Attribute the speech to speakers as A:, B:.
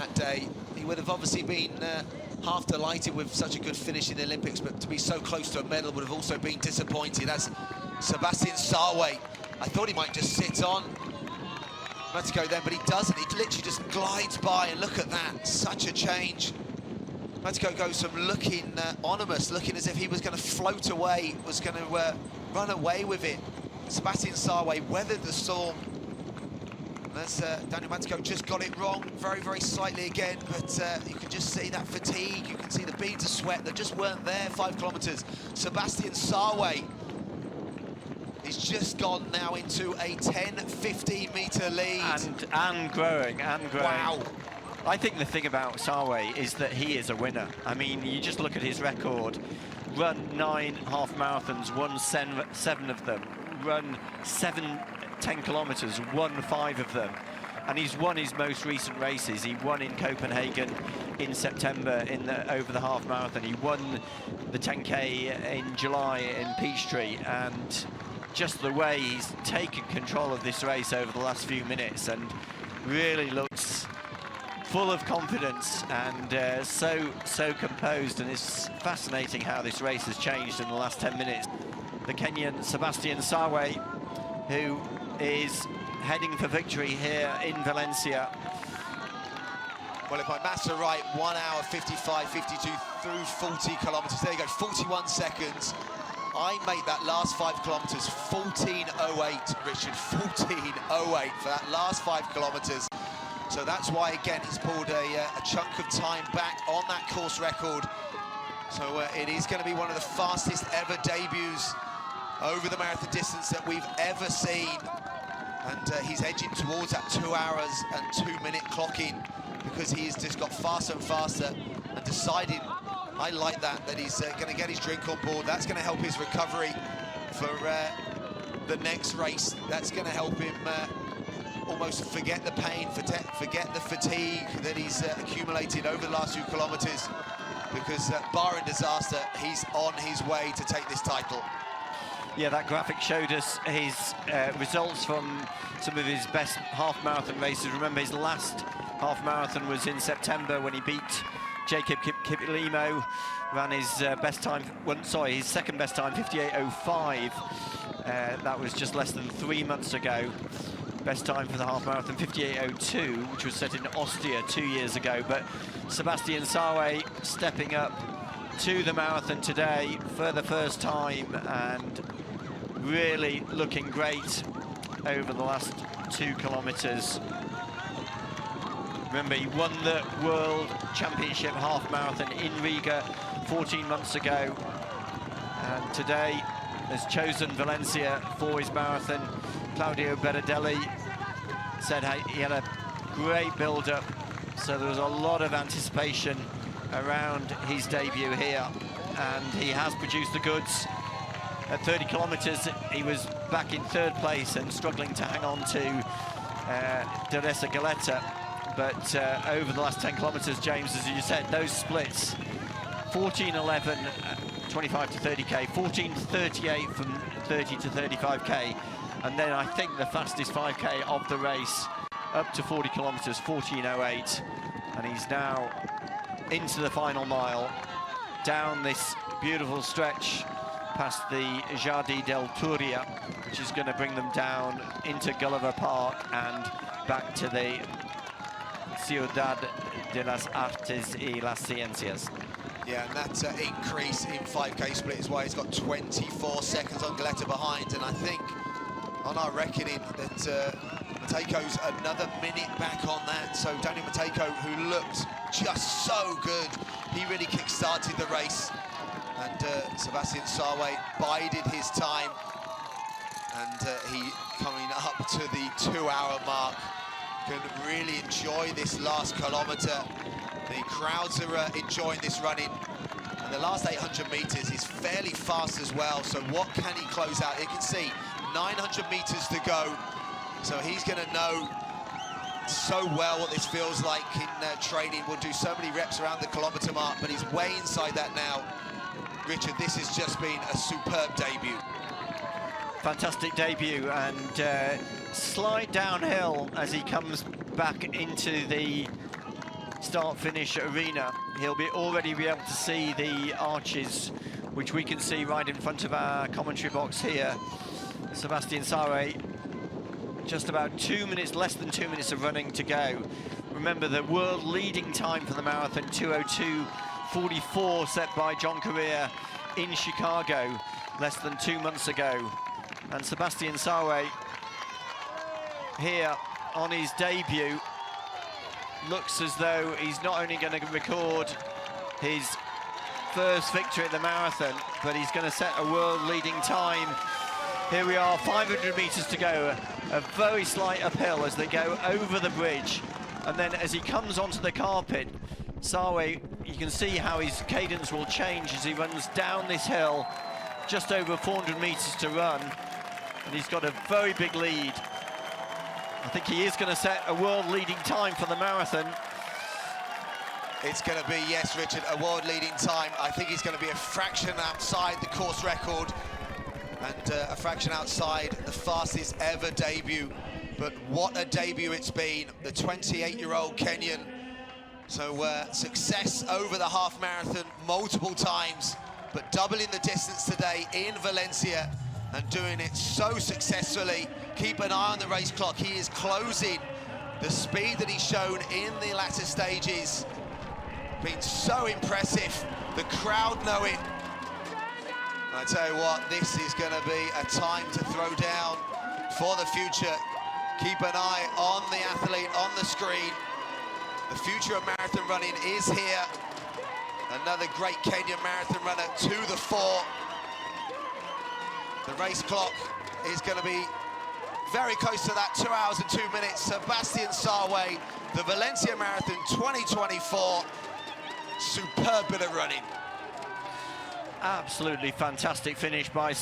A: that day. He would have obviously been half delighted with such a good finish in the Olympics, but to be so close to a medal would have also been disappointed. As Sebastian Sawe, I thought he might just sit on Matiko then, but he doesn't. He literally just glides by, and look at that, such a change. Matiko goes from looking ominous, looking as if he was going to float away, was going to run away with it. Sebastian Sawe weathered the storm. That's Daniel Matiko just got it wrong, very, very slightly again, but you can just see that fatigue, you can see the beads of sweat that just weren't there. 5 kilometres. Sebastian Sawe, he's just gone now into a 10-15 metre lead.
B: And growing,
A: Wow.
B: I think the thing about Sawe is that he is a winner. I mean, you just look at his record. Run 9 half marathons, won 7 of them. Run 10 kilometres, won 5 of them. And he's won his most recent races. He won in Copenhagen in September over the half marathon. He won the 10K in July in Peachtree. And just the way he's taken control of this race over the last few minutes and really looks full of confidence and so composed, and it's fascinating how this race has changed in the last 10 minutes. The Kenyan Sebastian Sawe, who is heading for victory here in Valencia.
A: Well, if my maths are right, 1 hour 55, 52 through 40 kilometres. There you go, 41 seconds. I made that last 5 kilometres 14:08, Richard, 14:08 for that last 5 kilometres. So that's why, again, he's pulled a chunk of time back on that course record. So it is going to be one of the fastest ever debuts over the marathon distance that we've ever seen. And he's edging towards that 2 hours and 2 minute clocking, because he's just got faster and faster and decided, I like that he's going to get his drink on board. That's going to help his recovery for the next race. That's going to help him almost forget the pain, forget the fatigue that he's accumulated over the last few kilometres, because barring disaster, he's on his way to take this title.
B: Yeah, that graphic showed us his results from some of his best half marathon races. Remember, his last half marathon was in September when he beat Jacob Kiplimo, ran his best time, his second best time, 58:05. That was just less than 3 months ago. Best time for the half marathon, 58:02, which was set in Ostia 2 years ago. But Sebastian Sawe stepping up to the marathon today for the first time and really looking great over the last 2 kilometres. Remember, he won the World Championship half marathon in Riga 14 months ago, and today has chosen Valencia for his marathon. Claudio Berardelli said he had a great build-up, so there was a lot of anticipation around his debut here, and he has produced the goods. At 30 kilometres, he was back in 3rd place and struggling to hang on to Teresa Galetta. But over the last 10 kilometres, James, as you said, those splits, 14:11, 25 to 30K, 14:38 from 30 to 35K, and then I think the fastest 5K of the race, up to 40 kilometres, 14:08, and he's now into the final mile, down this beautiful stretch past the Jardim del Turia, which is going to bring them down into Gulliver Park and back to the Ciudad de las Artes y las Ciencias.
A: Yeah, and that increase in 5K split is why he's got 24 seconds on Galetta behind, and I think on our reckoning that Mateko's another minute back on that. So Daniel Mateko, who looked just so good, he really kick-started the race, and Sebastian Sawe bided his time, and he coming up to the 2 hour mark, can really enjoy this last kilometre. The crowds are enjoying this running, and the last 800 metres is fairly fast as well. So what can he close out? You can see 900 metres to go, so he's going to know so well what this feels like in training. We'll do so many reps around the kilometre mark, but he's way inside that now. Richard, this has just been a superb debut.
B: Fantastic debut, and slide downhill as he comes back into the start-finish arena. He'll already be able to see the arches, which we can see right in front of our commentary box here. Sebastian Sawe, just about 2 minutes, less than 2 minutes of running to go. Remember, the world leading time for the marathon, 2:02:44, set by John Correa in Chicago less than 2 months ago. And Sebastian Sawe here on his debut looks as though he's not only going to record his first victory at the marathon, but he's going to set a world-leading time. Here we are, 500 meters to go, a very slight uphill as they go over the bridge. And then as he comes onto the carpet, Sawe, you can see how his cadence will change as he runs down this hill, just over 400 meters to run. And he's got a very big lead. I think he is going to set a world-leading time for the marathon.
A: It's going to be, yes, Richard, a world-leading time. I think he's going to be a fraction outside the course record and a fraction outside the fastest ever debut. But what a debut it's been, the 28-year-old Kenyan. So success over the half marathon multiple times, but doubling the distance today in Valencia and doing it so successfully. Keep an eye on the race clock. He is closing the speed that he's shown in the latter stages. Been so impressive. The crowd know it. I tell you what, this is going to be a time to throw down for the future. Keep an eye on the athlete on the screen. The future of marathon running is here. Another great Kenyan marathon runner to the fore. The race clock is going to be very close to that, 2 hours and 2 minutes. Sebastian Sawe, the Valencia Marathon 2024. Superb bit of running.
B: Absolutely fantastic finish by